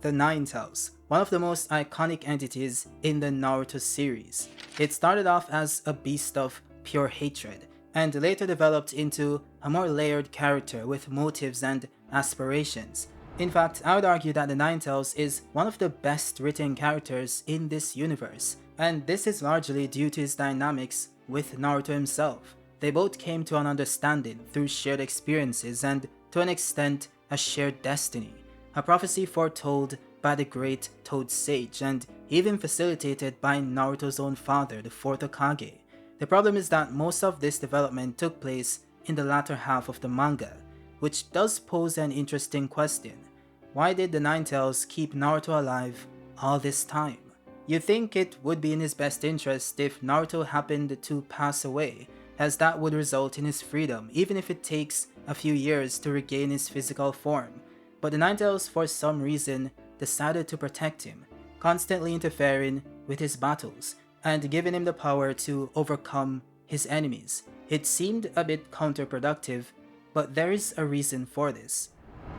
The Ninetails, one of the most iconic entities in the Naruto series. It started off as a beast of pure hatred, and later developed into a more layered character with motives and aspirations. In fact, I would argue that the Ninetails is one of the best written characters in this universe, and this is largely due to his dynamics with Naruto himself. They both came to an understanding through shared experiences and, to an extent, a shared destiny, a prophecy foretold by the great Toad Sage and even facilitated by Naruto's own father, the Fourth Hokage. The problem is that most of this development took place in the latter half of the manga, which does pose an interesting question. Why did the Ninetails keep Naruto alive all this time? You'd think it would be in his best interest if Naruto happened to pass away, as that would result in his freedom even if it takes a few years to regain his physical form. But the Ninetails for some reason decided to protect him, constantly interfering with his battles and giving him the power to overcome his enemies. It seemed a bit counterproductive, but there is a reason for this.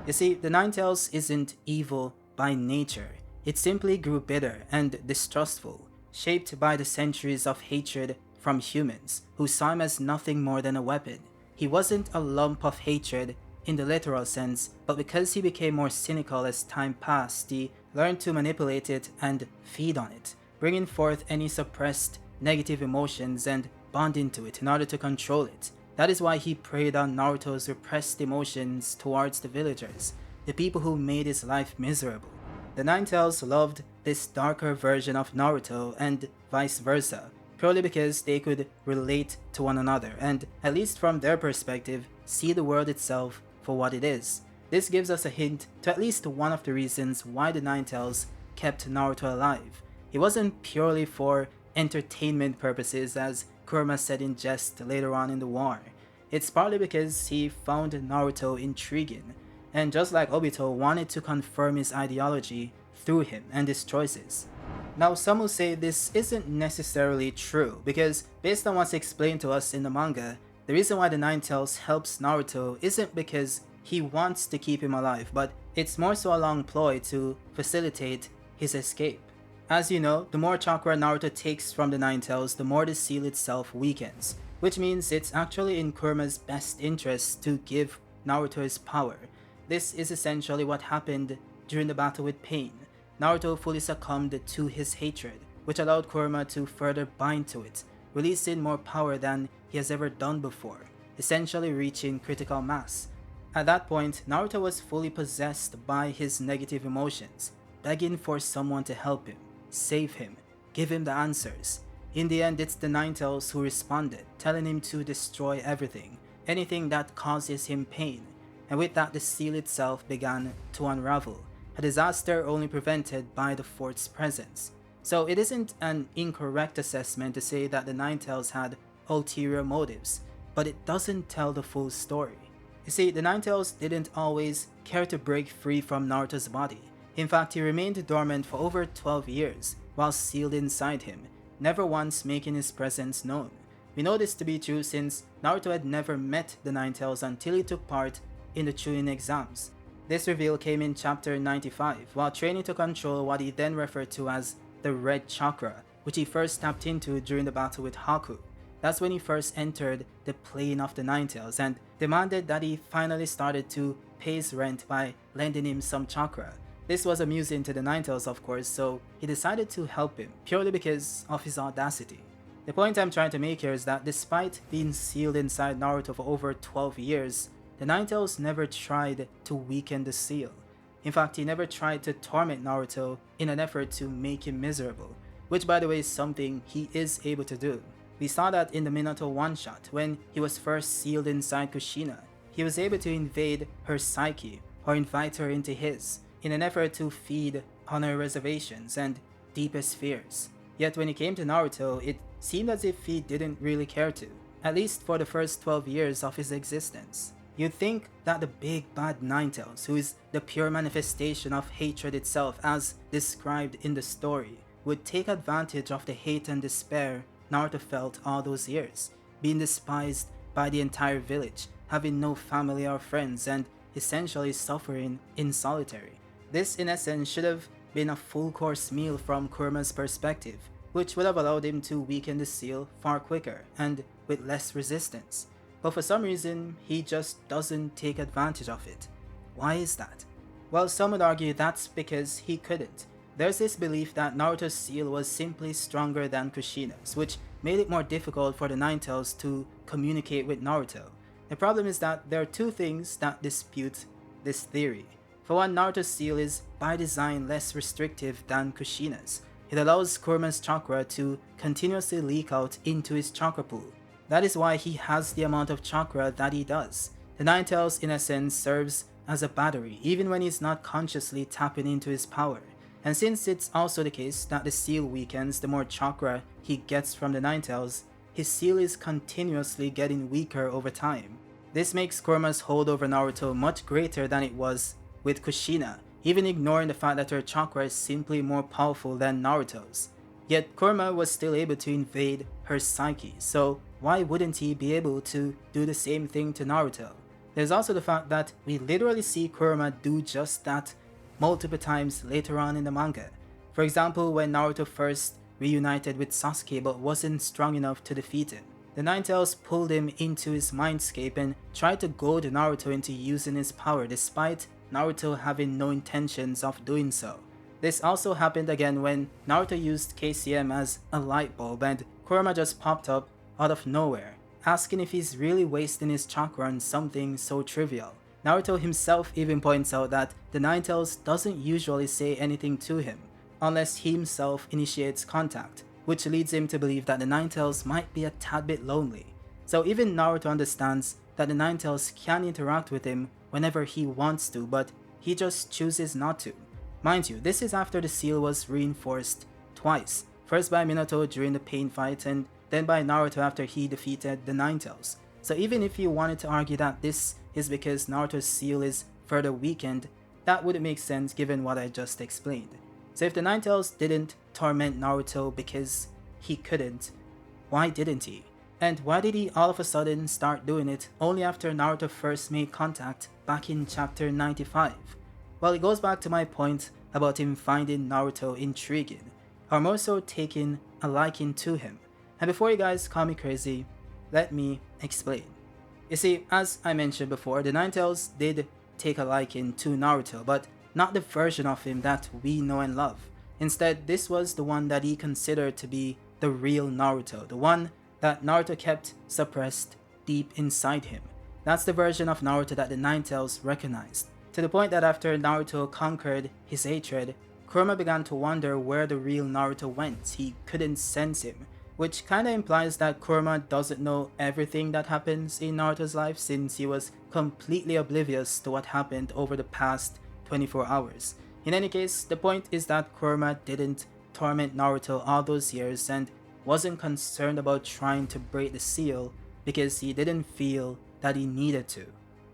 You see, the Ninetails isn't evil by nature. It simply grew bitter and distrustful, shaped by the centuries of hatred from humans, who saw him as nothing more than a weapon. He wasn't a lump of hatred in the literal sense, but because he became more cynical as time passed, he learned to manipulate it and feed on it, bringing forth any suppressed negative emotions and bond into it in order to control it. That is why he preyed on Naruto's repressed emotions towards the villagers, the people who made his life miserable. The Ninetails loved this darker version of Naruto and vice versa, purely because they could relate to one another and, at least from their perspective, see the world itself for what it is. This gives us a hint to at least one of the reasons why the Ninetails kept Naruto alive. It wasn't purely for entertainment purposes, as Kurama said in jest later on in the war. It's partly because he found Naruto intriguing, and just like Obito, wanted to confirm his ideology through him and his choices. Now, some will say this isn't necessarily true, because based on what's explained to us in the manga, the reason why the Ninetails helps Naruto isn't because he wants to keep him alive, but it's more so a long ploy to facilitate his escape. As you know, the more chakra Naruto takes from the Ninetails, the more the seal itself weakens, which means it's actually in Kurama's best interest to give Naruto his power. This is essentially what happened during the battle with Pain. Naruto fully succumbed to his hatred, which allowed Kurama to further bind to it, releasing more power than he has ever done before, essentially reaching critical mass. At that point, Naruto was fully possessed by his negative emotions, begging for someone to help him, save him, give him the answers. In the end, it's the Ninetails who responded, telling him to destroy everything, anything that causes him pain, and with that the seal itself began to unravel, a disaster only prevented by the fort's presence. So it isn't an incorrect assessment to say that the Ninetails had ulterior motives, but it doesn't tell the full story. You see, the Ninetails didn't always care to break free from Naruto's body. In fact, he remained dormant for over 12 years while sealed inside him, never once making his presence known. We know this to be true since Naruto had never met the Ninetails until he took part in the Chunin exams. This reveal came in chapter 95, while training to control what he then referred to as the Red Chakra, which he first tapped into during the battle with Haku. That's when he first entered the plane of the Ninetails and demanded that he finally started to pay his rent by lending him some chakra. This was amusing to the Ninetails, of course, so he decided to help him, purely because of his audacity. The point I'm trying to make here is that despite being sealed inside Naruto for over 12 years, the Ninetails never tried to weaken the seal. In fact, he never tried to torment Naruto in an effort to make him miserable, which by the way is something he is able to do. We saw that in the Minato one-shot when he was first sealed inside Kushina. He was able to invade her psyche or invite her into his, in an effort to feed on her reservations and deepest fears. Yet when it came to Naruto, it seemed as if he didn't really care to, at least for the first 12 years of his existence. You'd think that the big bad Ninetails, who is the pure manifestation of hatred itself as described in the story, would take advantage of the hate and despair Naruto felt all those years, being despised by the entire village, having no family or friends, and essentially suffering in solitary. This in essence should have been a full course meal from Kurama's perspective, which would have allowed him to weaken the seal far quicker and with less resistance. But for some reason, he just doesn't take advantage of it. Why is that? Well, some would argue that's because he couldn't. There's this belief that Naruto's seal was simply stronger than Kushina's, which made it more difficult for the Ninetails to communicate with Naruto. The problem is that there are two things that dispute this theory. For one, Naruto's seal is by design less restrictive than Kushina's. It allows Kurama's chakra to continuously leak out into his chakra pool. That is why he has the amount of chakra that he does. The Ninetails in essence serves as a battery even when he's not consciously tapping into his power. And since it's also the case that the seal weakens the more chakra he gets from the Ninetails, his seal is continuously getting weaker over time. This makes Kurama's hold over Naruto much greater than it was with Kushina, even ignoring the fact that her chakra is simply more powerful than Naruto's. Yet Kurama was still able to invade her psyche, so why wouldn't he be able to do the same thing to Naruto? There's also the fact that we literally see Kurama do just that multiple times later on in the manga. For example, when Naruto first reunited with Sasuke but wasn't strong enough to defeat him, the Ninetails pulled him into his mindscape and tried to goad Naruto into using his power despite Naruto having no intentions of doing so. This also happened again when Naruto used KCM as a light bulb and Kurama just popped up out of nowhere, asking if he's really wasting his chakra on something so trivial. Naruto himself even points out that the Ninetails doesn't usually say anything to him, unless he himself initiates contact, which leads him to believe that the Ninetails might be a tad bit lonely. So even Naruto understands that the Ninetails can interact with him whenever he wants to, but he just chooses not to. Mind you, this is after the seal was reinforced twice, first by Minato during the pain fight and then by Naruto after he defeated the Ninetails. So even if you wanted to argue that this is because Naruto's seal is further weakened, that wouldn't make sense given what I just explained. So if the Ninetails didn't torment Naruto because he couldn't, why didn't he? And why did he all of a sudden start doing it only after Naruto first made contact back in chapter 95? Well, it goes back to my point about him finding Naruto intriguing, or more so taking a liking to him. And before you guys call me crazy, let me explain. You see, as I mentioned before, the Ninetails did take a liking to Naruto, but not the version of him that we know and love. Instead, this was the one that he considered to be the real Naruto, the one that Naruto kept suppressed deep inside him. That's the version of Naruto that the Ninetails recognized, to the point that after Naruto conquered his hatred, Kurama began to wonder where the real Naruto went. He couldn't sense him, which kinda implies that Kurama doesn't know everything that happens in Naruto's life since he was completely oblivious to what happened over the past 24 hours. In any case, the point is that Kurama didn't torment Naruto all those years and wasn't concerned about trying to break the seal because he didn't feel that he needed to.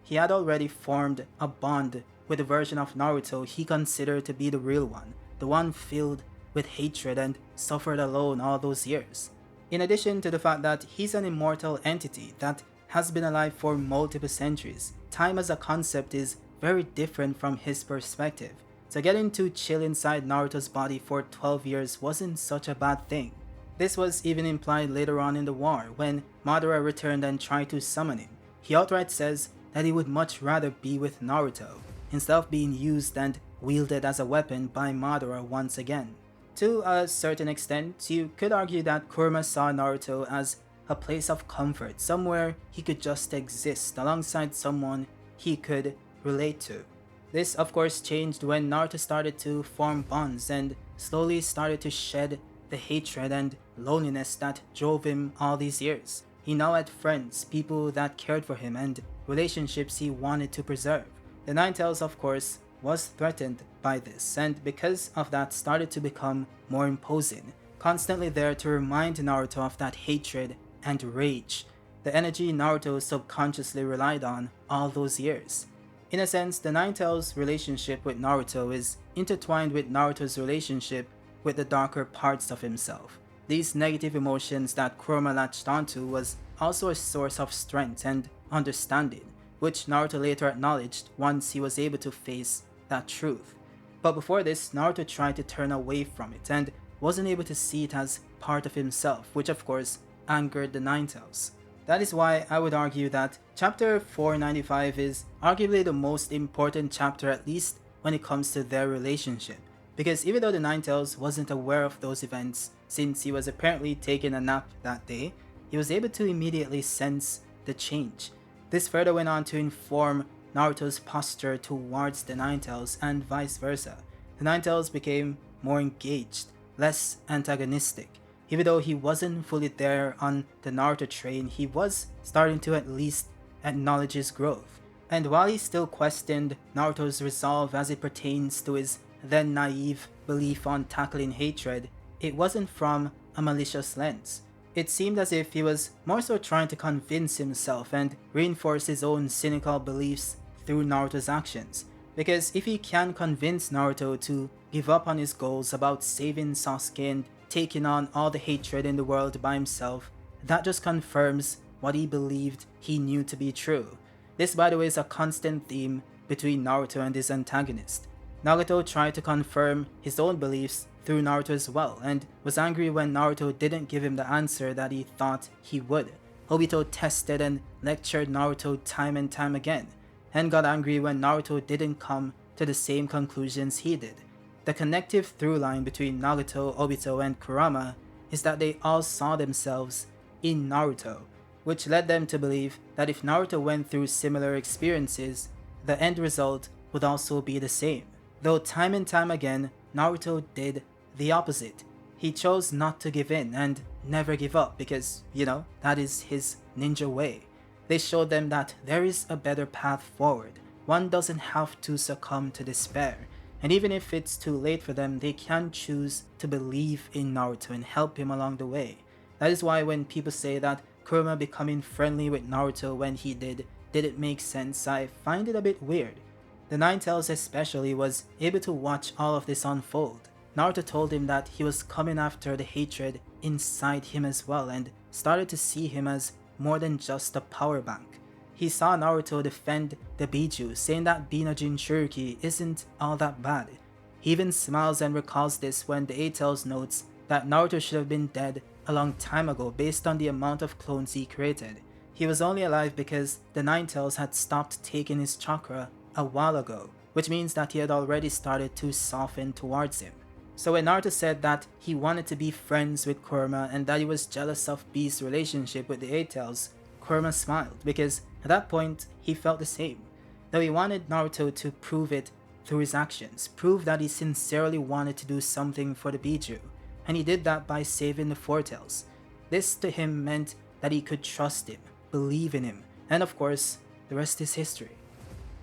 He had already formed a bond with the version of Naruto he considered to be the real one, the one filled with hatred and suffered alone all those years. In addition to the fact that he's an immortal entity that has been alive for multiple centuries, time as a concept is very different from his perspective. So getting to chill inside Naruto's body for 12 years wasn't such a bad thing. This was even implied later on in the war when Madara returned and tried to summon him. He outright says that he would much rather be with Naruto instead of being used and wielded as a weapon by Madara once again. To a certain extent, you could argue that Kurama saw Naruto as a place of comfort, somewhere he could just exist alongside someone he could relate to. This of course changed when Naruto started to form bonds and slowly started to shed the hatred and loneliness that drove him all these years. He now had friends, people that cared for him, and relationships he wanted to preserve. The Ninetails, of course, was threatened by this, and because of that started to become more imposing, constantly there to remind Naruto of that hatred and rage, the energy Naruto subconsciously relied on all those years. In a sense, the Ninetails' relationship with Naruto is intertwined with Naruto's relationship with the darker parts of himself. These negative emotions that Kurama latched onto was also a source of strength and understanding, which Naruto later acknowledged once he was able to face that truth. But before this, Naruto tried to turn away from it and wasn't able to see it as part of himself, which of course angered the Ninetails. That is why I would argue that chapter 495 is arguably the most important chapter, at least when it comes to their relationship. Because even though the Ninetails wasn't aware of those events, since he was apparently taking a nap that day, he was able to immediately sense the change. This further went on to inform Naruto's posture towards the Ninetails and vice versa. The Ninetails became more engaged, less antagonistic. Even though he wasn't fully there on the Naruto train, he was starting to at least acknowledge his growth. And while he still questioned Naruto's resolve as it pertains to his then naive belief on tackling hatred, it wasn't from a malicious lens. It seemed as if he was more so trying to convince himself and reinforce his own cynical beliefs through Naruto's actions. Because if he can convince Naruto to give up on his goals about saving Sasuke and taking on all the hatred in the world by himself, that just confirms what he believed he knew to be true. This, by the way, is a constant theme between Naruto and his antagonist. Nagato tried to confirm his own beliefs through Naruto as well, and was angry when Naruto didn't give him the answer that he thought he would. Obito tested and lectured Naruto time and time again, and got angry when Naruto didn't come to the same conclusions he did. The connective through line between Nagato, Obito, and Kurama is that they all saw themselves in Naruto, which led them to believe that if Naruto went through similar experiences, the end result would also be the same. Though time and time again, Naruto did the opposite. He chose not to give in and never give up because, that is his ninja way. They showed them that there is a better path forward. One doesn't have to succumb to despair. And even if it's too late for them, they can choose to believe in Naruto and help him along the way. That is why when people say that Kurama becoming friendly with Naruto when he didn't make sense, I find it a bit weird. The Ninetails especially was able to watch all of this unfold. Naruto told him that he was coming after the hatred inside him as well and started to see him as more than just a power bank. He saw Naruto defend the Biju, saying that being a Jinchuriki isn't all that bad. He even smiles and recalls this when the Eight-Tails notes that Naruto should have been dead a long time ago based on the amount of clones he created. He was only alive because the Ninetails had stopped taking his chakra a while ago, which means that he had already started to soften towards him. So when Naruto said that he wanted to be friends with Kurama and that he was jealous of Beast's relationship with the Eight-Tails, Kurama smiled because at that point he felt the same. Though he wanted Naruto to prove it through his actions, prove that he sincerely wanted to do something for the Biju, and he did that by saving the Four-Tails. This to him meant that he could trust him, believe in him, and of course, the rest is history.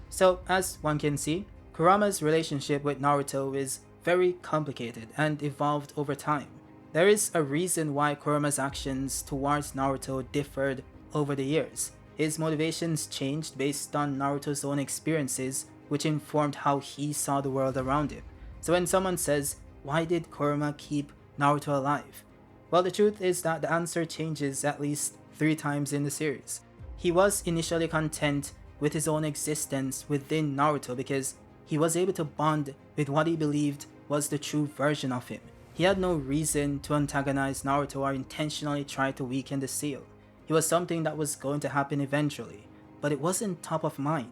So as one can see, Kurama's relationship with Naruto is very complicated and evolved over time. There is a reason why Kurama's actions towards Naruto differed over the years. His motivations changed based on Naruto's own experiences, which informed how he saw the world around him. So when someone says, why did Kurama keep Naruto alive? Well, the truth is that the answer changes at least 3 times in the series. He was initially content with his own existence within Naruto because he was able to bond with what he believed was the true version of him. He had no reason to antagonize Naruto or intentionally try to weaken the seal. It was something that was going to happen eventually, but it wasn't top of mind.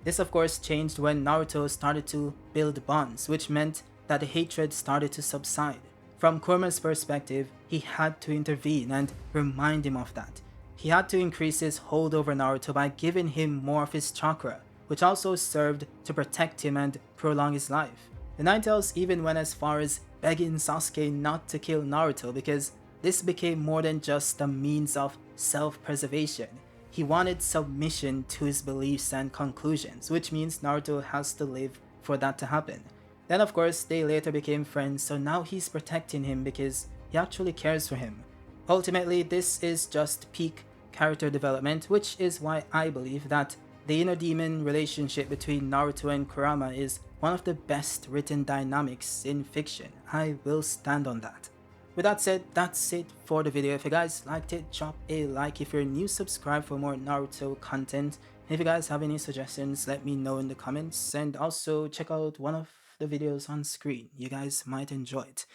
This of course changed when Naruto started to build bonds, which meant that the hatred started to subside. From Kurama's perspective, he had to intervene and remind him of that. He had to increase his hold over Naruto by giving him more of his chakra, which also served to protect him and prolong his life. The Ninetails even went as far as begging Sasuke not to kill Naruto because this became more than just a means of self-preservation. He wanted submission to his beliefs and conclusions, which means Naruto has to live for that to happen. Then of course they later became friends, so now he's protecting him because he actually cares for him. Ultimately, this is just peak character development, which is why I believe that the inner demon relationship between Naruto and Kurama is one of the best written dynamics in fiction. I will stand on that. With that said, that's it for the video. If you guys liked it, drop a like. If you're new, subscribe for more Naruto content. And if you guys have any suggestions, let me know in the comments. And also check out one of the videos on screen. You guys might enjoy it.